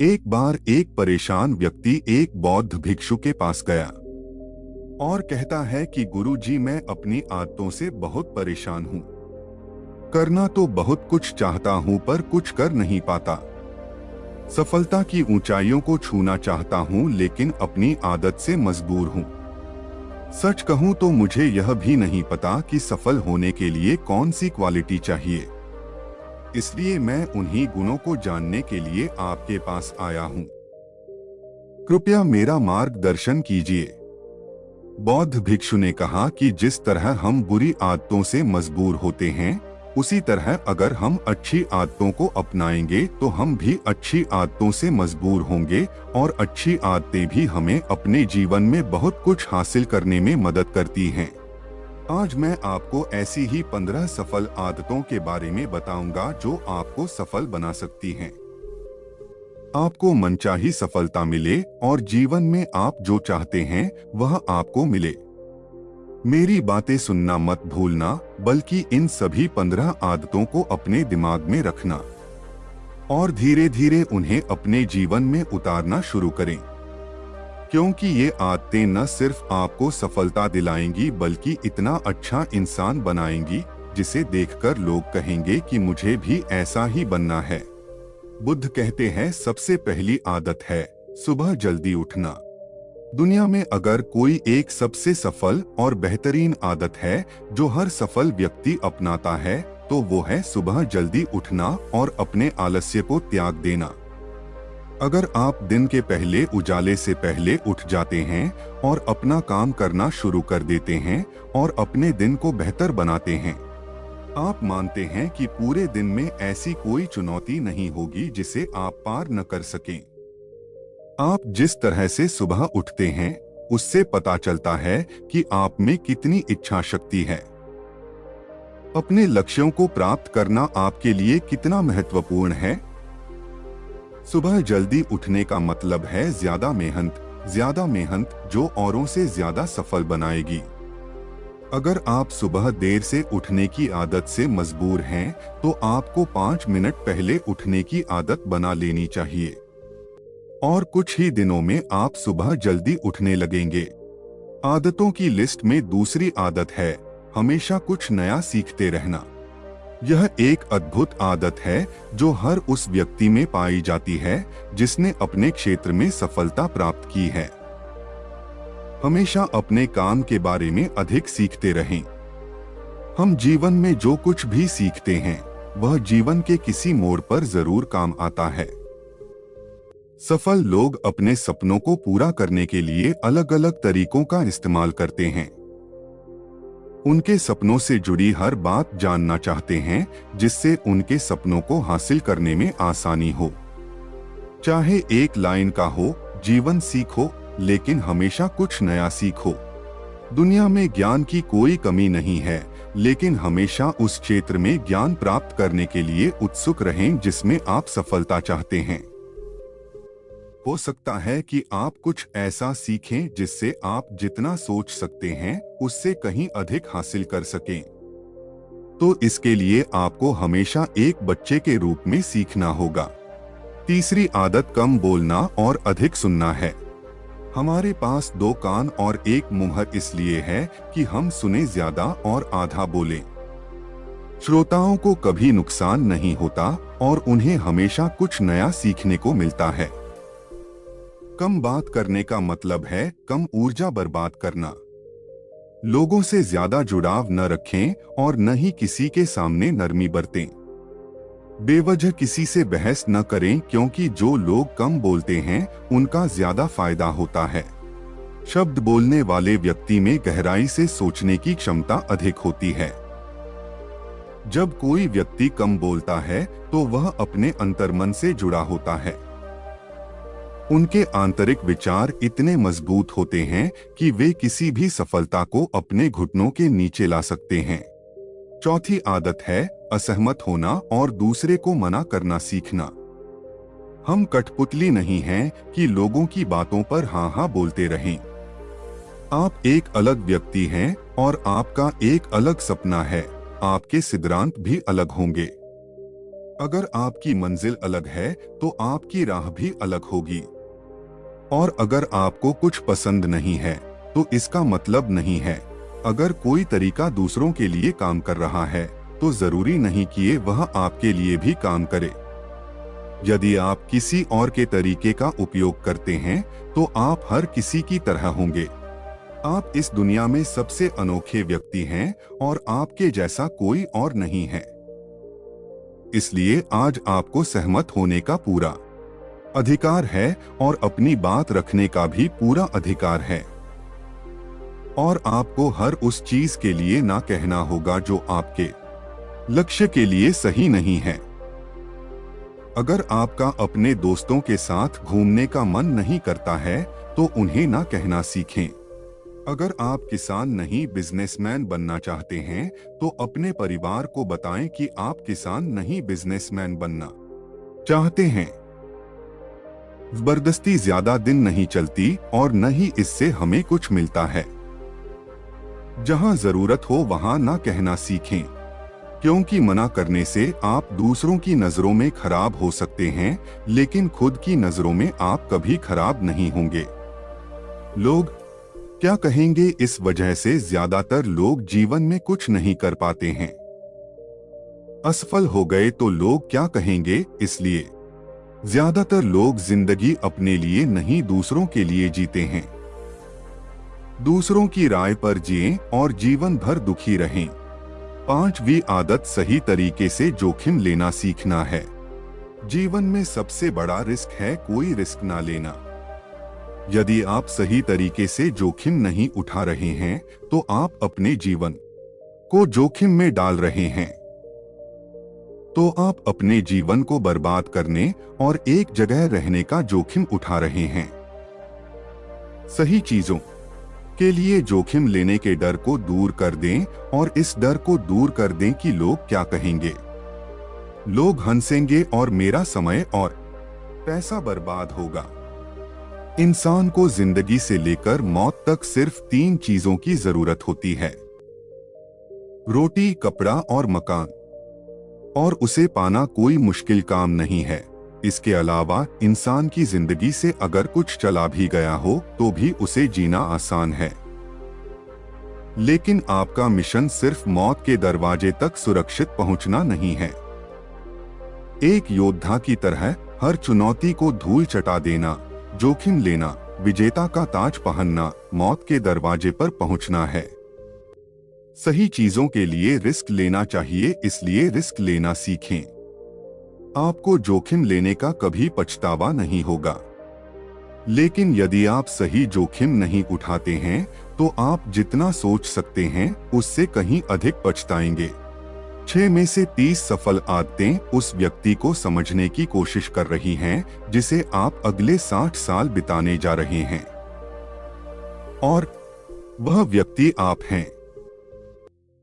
एक बार एक परेशान व्यक्ति एक बौद्ध भिक्षु के पास गया और कहता है कि गुरुजी, मैं अपनी आदतों से बहुत परेशान हूँ। करना तो बहुत कुछ चाहता हूँ पर कुछ कर नहीं पाता। सफलता की ऊंचाइयों को छूना चाहता हूँ लेकिन अपनी आदत से मजबूर हूँ। सच कहूँ तो मुझे यह भी नहीं पता कि सफल होने के लिए कौन सी क्वालिटी चाहिए। इसलिए मैं उन्हीं गुणों को जानने के लिए आपके पास आया हूँ। कृपया मेरा मार्गदर्शन कीजिए। बौद्ध भिक्षु ने कहा कि जिस तरह हम बुरी आदतों से मजबूर होते हैं, उसी तरह अगर हम अच्छी आदतों को अपनाएंगे तो हम भी अच्छी आदतों से मजबूर होंगे और अच्छी आदतें भी हमें अपने जीवन में बहुत कुछ हासिल करने में मदद करती हैं। आज मैं आपको ऐसी ही 15 सफल आदतों के बारे में बताऊंगा जो आपको सफल बना सकती हैं। आपको मनचाही सफलता मिले और जीवन में आप जो चाहते हैं वह आपको मिले। मेरी बातें सुनना मत भूलना, बल्कि इन सभी 15 आदतों को अपने दिमाग में रखना और धीरे धीरे उन्हें अपने जीवन में उतारना शुरू करें, क्योंकि ये आदतें न सिर्फ आपको सफलता दिलाएंगी बल्कि इतना अच्छा इंसान बनाएंगी जिसे देखकर लोग कहेंगे कि मुझे भी ऐसा ही बनना है। बुद्ध कहते हैं, सबसे पहली आदत है सुबह जल्दी उठना। दुनिया में अगर कोई एक सबसे सफल और बेहतरीन आदत है जो हर सफल व्यक्ति अपनाता है तो वो है सुबह जल्दी उठना और अपने आलस्य को त्याग देना। अगर आप दिन के पहले उजाले से पहले उठ जाते हैं और अपना काम करना शुरू कर देते हैं और अपने दिन को बेहतर बनाते हैं, आप मानते हैं कि पूरे दिन में ऐसी कोई चुनौती नहीं होगी जिसे आप पार न कर सकें। आप जिस तरह से सुबह उठते हैं उससे पता चलता है कि आप में कितनी इच्छा शक्ति है। अपने लक्ष्यों को प्राप्त करना आपके लिए कितना महत्वपूर्ण है। सुबह जल्दी उठने का मतलब है ज्यादा मेहनत जो औरों से ज्यादा सफल बनाएगी। अगर आप सुबह देर से उठने की आदत से मजबूर हैं, तो आपको 5 मिनट पहले उठने की आदत बना लेनी चाहिए और कुछ ही दिनों में आप सुबह जल्दी उठने लगेंगे। आदतों की लिस्ट में दूसरी आदत है हमेशा कुछ नया सीखते रहना। यह एक अद्भुत आदत है जो हर उस व्यक्ति में पाई जाती है जिसने अपने क्षेत्र में सफलता प्राप्त की है। हमेशा अपने काम के बारे में अधिक सीखते रहें। हम जीवन में जो कुछ भी सीखते हैं वह जीवन के किसी मोड़ पर जरूर काम आता है। सफल लोग अपने सपनों को पूरा करने के लिए अलग अलग तरीकों का इस्तेमाल करते हैं। उनके सपनों से जुड़ी हर बात जानना चाहते हैं जिससे उनके सपनों को हासिल करने में आसानी हो। चाहे एक लाइन का हो, जीवन सीखो लेकिन हमेशा कुछ नया सीखो। दुनिया में ज्ञान की कोई कमी नहीं है, लेकिन हमेशा उस क्षेत्र में ज्ञान प्राप्त करने के लिए उत्सुक रहें जिसमें आप सफलता चाहते हैं। हो सकता है कि आप कुछ ऐसा सीखें जिससे आप जितना सोच सकते हैं उससे कहीं अधिक हासिल कर सकें। तो इसके लिए आपको हमेशा एक बच्चे के रूप में सीखना होगा। तीसरी आदत कम बोलना और अधिक सुनना है। हमारे पास 2 कान और एक मुंह इसलिए है कि हम सुने ज्यादा और आधा बोलें। श्रोताओं को कभी नुकसान नहीं होता और उन्हें हमेशा कुछ नया सीखने को मिलता है। कम बात करने का मतलब है कम ऊर्जा बर्बाद करना। लोगों से ज्यादा जुड़ाव न रखें और न ही किसी के सामने नरमी बरतें। बेवजह किसी से बहस न करें क्योंकि जो लोग कम बोलते हैं उनका ज्यादा फायदा होता है। शब्द बोलने वाले व्यक्ति में गहराई से सोचने की क्षमता अधिक होती है। जब कोई व्यक्ति कम बोलता है तो वह अपने अंतर्मन से जुड़ा होता है। उनके आंतरिक विचार इतने मजबूत होते हैं कि वे किसी भी सफलता को अपने घुटनों के नीचे ला सकते हैं। चौथी आदत है असहमत होना और दूसरे को मना करना सीखना। हम कठपुतली नहीं हैं कि लोगों की बातों पर हाँ हाँ बोलते रहें। आप एक अलग व्यक्ति हैं और आपका एक अलग सपना है। आपके सिद्धांत भी अलग होंगे। अगर आपकी मंजिल अलग है तो आपकी राह भी अलग होगी। और अगर आपको कुछ पसंद नहीं है तो इसका मतलब नहीं है। अगर कोई तरीका दूसरों के लिए काम कर रहा है तो जरूरी नहीं कि वह आपके लिए भी काम करे। यदि आप किसी और के तरीके का उपयोग करते हैं तो आप हर किसी की तरह होंगे। आप इस दुनिया में सबसे अनोखे व्यक्ति हैं और आपके जैसा कोई और नहीं है। इसलिए आज आपको सहमत होने का पूरा अधिकार है और अपनी बात रखने का भी पूरा अधिकार है। और आपको हर उस चीज के लिए ना कहना होगा जो आपके लक्ष्य के लिए सही नहीं है। अगर आपका अपने दोस्तों के साथ घूमने का मन नहीं करता है तो उन्हें ना कहना सीखें। अगर आप किसान नहीं बिजनेसमैन बनना चाहते हैं तो अपने परिवार को बताएं कि आप किसान नहीं बिजनेसमैन बनना चाहते हैं। जबरदस्ती ज्यादा दिन नहीं चलती और न ही इससे हमें कुछ मिलता है। जहां जरूरत हो वहां ना कहना सीखें, क्योंकि मना करने से आप दूसरों की नजरों में खराब हो सकते हैं लेकिन खुद की नजरों में आप कभी खराब नहीं होंगे। लोग क्या कहेंगे, इस वजह से ज्यादातर लोग जीवन में कुछ नहीं कर पाते हैं। असफल हो गए तो लोग क्या कहेंगे, इसलिए ज्यादातर लोग जिंदगी अपने लिए नहीं दूसरों के लिए जीते हैं। दूसरों की राय पर जिएं और जीवन भर दुखी रहें। 5वीं आदत सही तरीके से जोखिम लेना सीखना है। जीवन में सबसे बड़ा रिस्क है कोई रिस्क ना लेना। यदि आप सही तरीके से जोखिम नहीं उठा रहे हैं तो आप अपने जीवन को जोखिम में डाल रहे हैं। तो आप अपने जीवन को बर्बाद करने और एक जगह रहने का जोखिम उठा रहे हैं। सही चीजों के लिए जोखिम लेने के डर को दूर कर दें और इस डर को दूर कर दें कि लोग क्या कहेंगे। लोग हंसेंगे और मेरा समय और पैसा बर्बाद होगा। इंसान को जिंदगी से लेकर मौत तक सिर्फ 3 चीजों की जरूरत होती है, रोटी, कपड़ा और मकान। और उसे पाना कोई मुश्किल काम नहीं है। इसके अलावा इंसान की जिंदगी से अगर कुछ चला भी गया हो तो भी उसे जीना आसान है। लेकिन आपका मिशन सिर्फ मौत के दरवाजे तक सुरक्षित पहुंचना नहीं है। एक योद्धा की तरह हर चुनौती को धूल चटा देना, जोखिम लेना, विजेता का ताज पहनना, मौत के दरवाजे पर पहुंचना है। सही चीजों के लिए रिस्क लेना चाहिए, इसलिए रिस्क लेना सीखें। आपको जोखिम लेने का कभी पछतावा नहीं होगा। लेकिन यदि आप सही जोखिम नहीं उठाते हैं तो आप जितना सोच सकते हैं उससे कहीं अधिक पछताएंगे। 6 में से 30 सफल आदतें उस व्यक्ति को समझने की कोशिश कर रही हैं जिसे आप अगले 60 साल बिताने जा रहे हैं। और वह व्यक्ति आप हैं।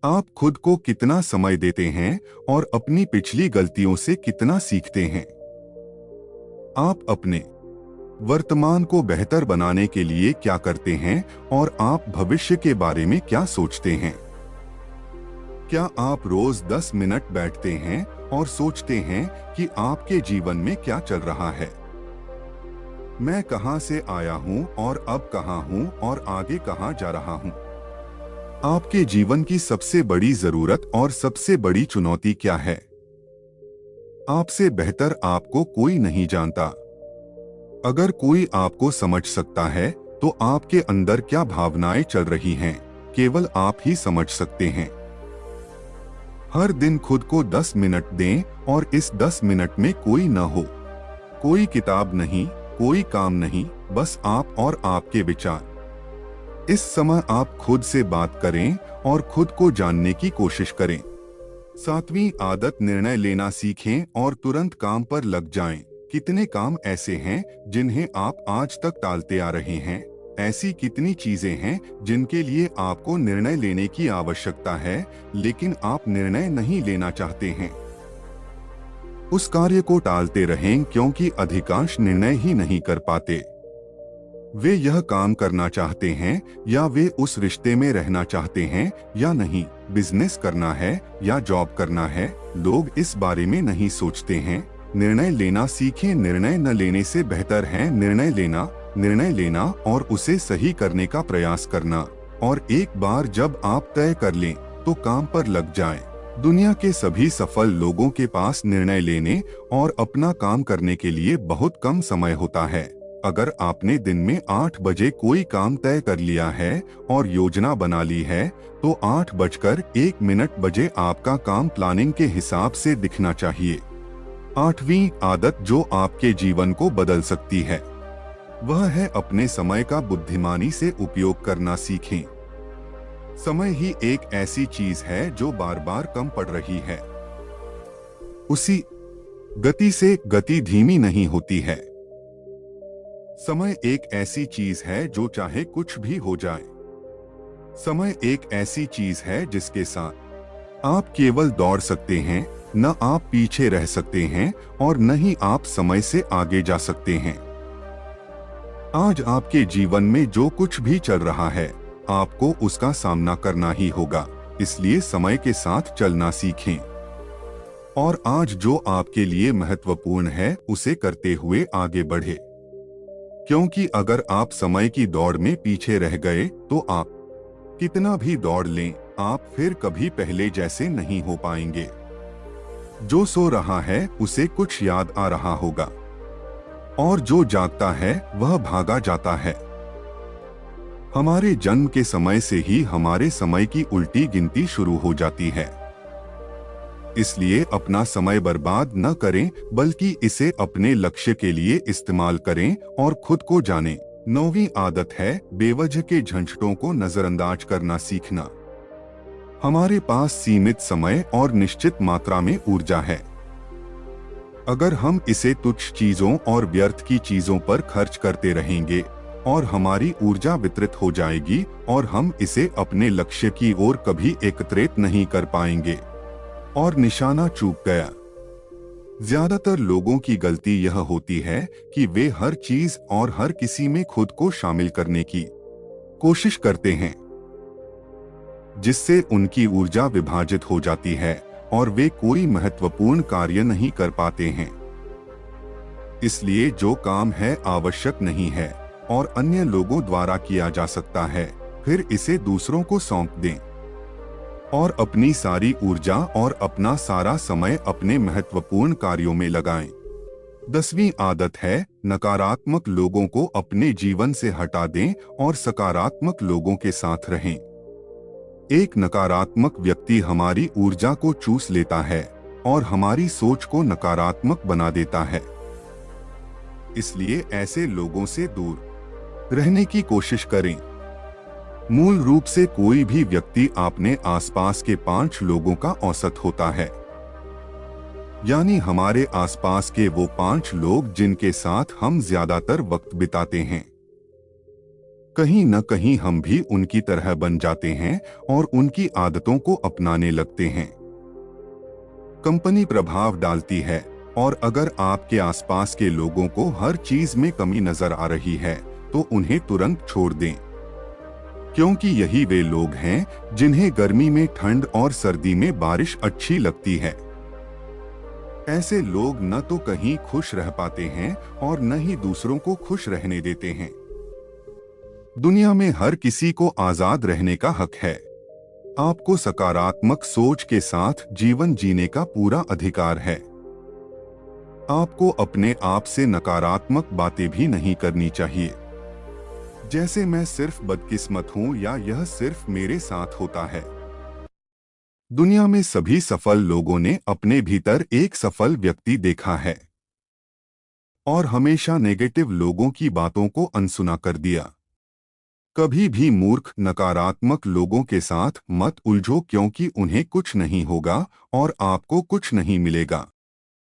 आप खुद को कितना समय देते हैं और अपनी पिछली गलतियों से कितना सीखते हैं। आप अपने वर्तमान को बेहतर बनाने के लिए क्या करते हैं और आप भविष्य के बारे में क्या सोचते हैं। क्या आप रोज 10 मिनट बैठते हैं और सोचते हैं कि आपके जीवन में क्या चल रहा है। मैं कहां से आया हूं और अब कहां हूं और आगे कहां जा रहा हूं। आपके जीवन की सबसे बड़ी जरूरत और सबसे बड़ी चुनौती क्या है। आपसे बेहतर आपको कोई नहीं जानता। अगर कोई आपको समझ सकता है तो आपके अंदर क्या भावनाएं चल रही हैं, केवल आप ही समझ सकते हैं। हर दिन खुद को 10 मिनट दें और इस 10 मिनट में कोई न हो, कोई किताब नहीं, कोई काम नहीं, बस आप और आपके विचार। इस समय आप खुद से बात करें और खुद को जानने की कोशिश करें। 7वीं आदत निर्णय लेना सीखें और तुरंत काम पर लग जाएं। कितने काम ऐसे हैं जिन्हें आप आज तक टालते आ रहे हैं। ऐसी कितनी चीजें हैं जिनके लिए आपको निर्णय लेने की आवश्यकता है लेकिन आप निर्णय नहीं लेना चाहते हैं। उस कार्य को टालते रहें क्योंकि अधिकांश निर्णय ही नहीं कर पाते। वे यह काम करना चाहते हैं या वे उस रिश्ते में रहना चाहते हैं या नहीं, बिजनेस करना है या जॉब करना है, लोग इस बारे में नहीं सोचते हैं। निर्णय लेना सीखें। निर्णय न लेने से बेहतर है निर्णय लेना और उसे सही करने का प्रयास करना। और एक बार जब आप तय कर लें तो काम पर लग जाएं। दुनिया के सभी सफल लोगों के पास निर्णय लेने और अपना काम करने के लिए बहुत कम समय होता है। अगर आपने दिन में 8 बजे कोई काम तय कर लिया है और योजना बना ली है, तो 8:01 बजे आपका काम प्लानिंग के हिसाब से दिखना चाहिए। 8वीं आदत जो आपके जीवन को बदल सकती है, वह है अपने समय का बुद्धिमानी से उपयोग करना सीखें। समय ही एक ऐसी चीज है जो बार बार कम पड़ रही है। उसी गति से गति धीमी नहीं होती है। समय एक ऐसी चीज है जो चाहे कुछ भी हो जाए। समय एक ऐसी चीज है जिसके साथ आप केवल दौड़ सकते हैं, न आप पीछे रह सकते हैं और न ही आप समय से आगे जा सकते हैं। आज आपके जीवन में जो कुछ भी चल रहा है, आपको उसका सामना करना ही होगा। इसलिए समय के साथ चलना सीखें और आज जो आपके लिए महत्वपूर्ण है उसे करते हुए आगे बढ़े। क्योंकि अगर आप समय की दौड़ में पीछे रह गए तो आप कितना भी दौड़ लें, आप फिर कभी पहले जैसे नहीं हो पाएंगे। जो सो रहा है उसे कुछ याद आ रहा होगा और जो जागता है वह भागा जाता है। हमारे जन्म के समय से ही हमारे समय की उल्टी गिनती शुरू हो जाती है। इसलिए अपना समय बर्बाद न करें, बल्कि इसे अपने लक्ष्य के लिए इस्तेमाल करें और खुद को जानें। 9वीं आदत है बेवजह के झंझटों को नजरअंदाज करना सीखना। हमारे पास सीमित समय और निश्चित मात्रा में ऊर्जा है। अगर हम इसे तुच्छ चीजों और व्यर्थ की चीजों पर खर्च करते रहेंगे और हमारी ऊर्जा वितरित हो जाएगी और हम इसे अपने लक्ष्य की ओर कभी एकत्रित नहीं कर पाएंगे और निशाना चूक गया। ज्यादातर लोगों की गलती यह होती है कि वे हर चीज और हर किसी में खुद को शामिल करने की कोशिश करते हैं, जिससे उनकी ऊर्जा विभाजित हो जाती है और वे कोई महत्वपूर्ण कार्य नहीं कर पाते हैं। इसलिए जो काम है आवश्यक नहीं है और अन्य लोगों द्वारा किया जा सकता है, फिर इसे दूसरों को सौंप दें और अपनी सारी ऊर्जा और अपना सारा समय अपने महत्वपूर्ण कार्यों में लगाएं। 10वीं आदत है नकारात्मक लोगों को अपने जीवन से हटा दें और सकारात्मक लोगों के साथ रहें। एक नकारात्मक व्यक्ति हमारी ऊर्जा को चूस लेता है और हमारी सोच को नकारात्मक बना देता है। इसलिए ऐसे लोगों से दूर रहने की कोशिश करें। मूल रूप से कोई भी व्यक्ति अपने आसपास के 5 लोगों का औसत होता है, यानी हमारे आसपास के वो 5 लोग जिनके साथ हम ज्यादातर वक्त बिताते हैं। कहीं न कहीं हम भी उनकी तरह बन जाते हैं और उनकी आदतों को अपनाने लगते हैं। कंपनी प्रभाव डालती है और अगर आपके आसपास के लोगों को हर चीज में कमी नजर आ रही है तो उन्हें तुरंत छोड़ दें, क्योंकि यही वे लोग हैं जिन्हें गर्मी में ठंड और सर्दी में बारिश अच्छी लगती है। ऐसे लोग न तो कहीं खुश रह पाते हैं और न ही दूसरों को खुश रहने देते हैं। दुनिया में हर किसी को आजाद रहने का हक है। आपको सकारात्मक सोच के साथ जीवन जीने का पूरा अधिकार है। आपको अपने आप से नकारात्मक बातें भी नहीं करनी चाहिए, जैसे मैं सिर्फ बदकिस्मत हूं या यह सिर्फ मेरे साथ होता है। दुनिया में सभी सफल लोगों ने अपने भीतर एक सफल व्यक्ति देखा है और हमेशा नेगेटिव लोगों की बातों को अनसुना कर दिया। कभी भी मूर्ख नकारात्मक लोगों के साथ मत उलझो, क्योंकि उन्हें कुछ नहीं होगा और आपको कुछ नहीं मिलेगा।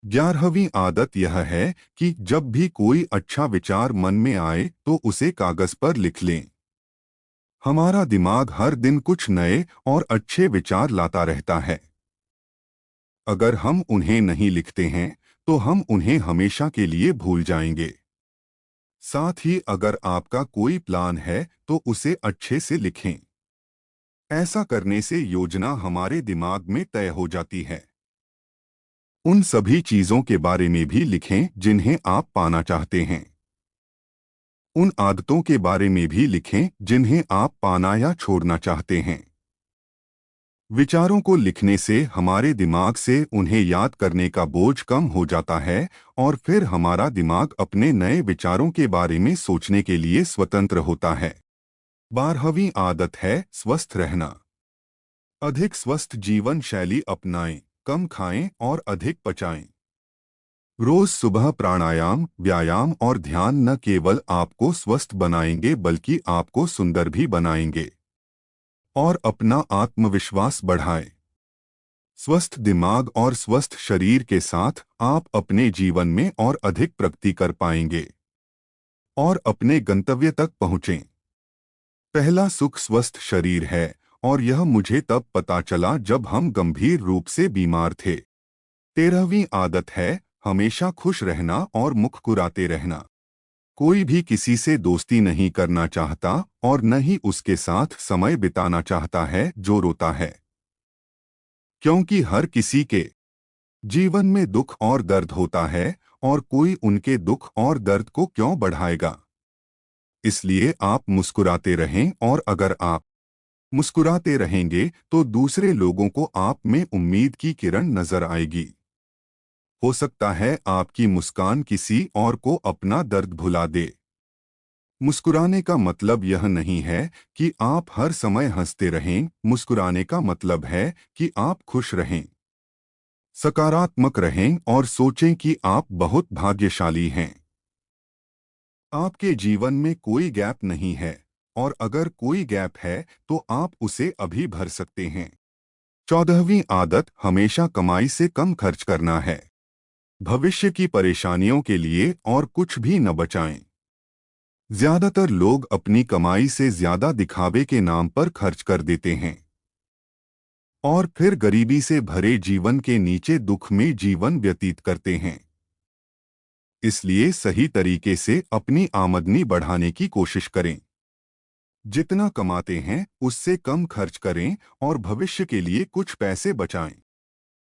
11वीं आदत यह है कि जब भी कोई अच्छा विचार मन में आए तो उसे कागज पर लिख लें। हमारा दिमाग हर दिन कुछ नए और अच्छे विचार लाता रहता है। अगर हम उन्हें नहीं लिखते हैं तो हम उन्हें हमेशा के लिए भूल जाएंगे। साथ ही अगर आपका कोई प्लान है तो उसे अच्छे से लिखें। ऐसा करने से योजना हमारे दिमाग में तय हो जाती है। उन सभी चीजों के बारे में भी लिखें जिन्हें आप पाना चाहते हैं। उन आदतों के बारे में भी लिखें जिन्हें आप पाना या छोड़ना चाहते हैं। विचारों को लिखने से हमारे दिमाग से उन्हें याद करने का बोझ कम हो जाता है और फिर हमारा दिमाग अपने नए विचारों के बारे में सोचने के लिए स्वतंत्र होता है। 12वीं आदत है स्वस्थ रहना। अधिक स्वस्थ जीवन शैली अपनाएं, कम खाएं और अधिक पचाएं। रोज सुबह प्राणायाम, व्यायाम और ध्यान न केवल आपको स्वस्थ बनाएंगे बल्कि आपको सुंदर भी बनाएंगे और अपना आत्मविश्वास बढ़ाएं। स्वस्थ दिमाग और स्वस्थ शरीर के साथ आप अपने जीवन में और अधिक प्रगति कर पाएंगे और अपने गंतव्य तक पहुंचें। पहला सुख स्वस्थ शरीर है और यह मुझे तब पता चला जब हम गंभीर रूप से बीमार थे। 13वीं आदत है हमेशा खुश रहना और मुस्कुराते रहना। कोई भी किसी से दोस्ती नहीं करना चाहता और न ही उसके साथ समय बिताना चाहता है जो रोता है, क्योंकि हर किसी के जीवन में दुख और दर्द होता है और कोई उनके दुख और दर्द को क्यों बढ़ाएगा। इसलिए आप मुस्कुराते रहें और अगर आप मुस्कुराते रहेंगे तो दूसरे लोगों को आप में उम्मीद की किरण नजर आएगी। हो सकता है आपकी मुस्कान किसी और को अपना दर्द भुला दे। मुस्कुराने का मतलब यह नहीं है कि आप हर समय हंसते रहें। मुस्कुराने का मतलब है कि आप खुश रहें, सकारात्मक रहें और सोचें कि आप बहुत भाग्यशाली हैं। आपके जीवन में कोई गैप नहीं है और अगर कोई गैप है तो आप उसे अभी भर सकते हैं। 14वीं आदत हमेशा कमाई से कम खर्च करना है। भविष्य की परेशानियों के लिए और कुछ भी न बचाएं। ज्यादातर लोग अपनी कमाई से ज्यादा दिखावे के नाम पर खर्च कर देते हैं और फिर गरीबी से भरे जीवन के नीचे दुख में जीवन व्यतीत करते हैं। इसलिए सही तरीके से अपनी आमदनी बढ़ाने की कोशिश करें। जितना कमाते हैं उससे कम खर्च करें और भविष्य के लिए कुछ पैसे बचाएं।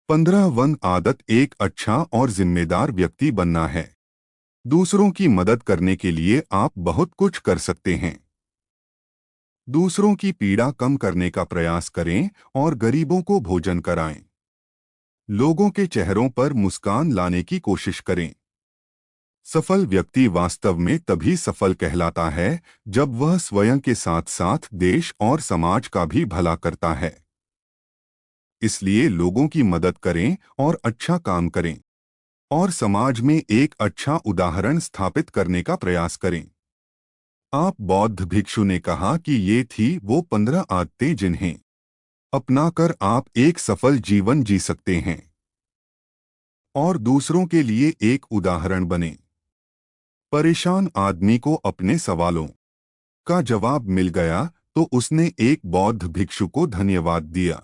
15वीं आदत एक अच्छा और जिम्मेदार व्यक्ति बनना है। दूसरों की मदद करने के लिए आप बहुत कुछ कर सकते हैं। दूसरों की पीड़ा कम करने का प्रयास करें और गरीबों को भोजन कराएं। लोगों के चेहरों पर मुस्कान लाने की कोशिश करें। सफल व्यक्ति वास्तव में तभी सफल कहलाता है जब वह स्वयं के साथ साथ देश और समाज का भी भला करता है। इसलिए लोगों की मदद करें और अच्छा काम करें और समाज में एक अच्छा उदाहरण स्थापित करने का प्रयास करें। आप बौद्ध भिक्षु ने कहा कि ये थी वो 15 आदतें जिन्हें अपनाकर आप एक सफल जीवन जी सकते हैं और दूसरों के लिए एक उदाहरण बने। परेशान आदमी को अपने सवालों का जवाब मिल गया तो उसने एक बौद्ध भिक्षु को धन्यवाद दिया।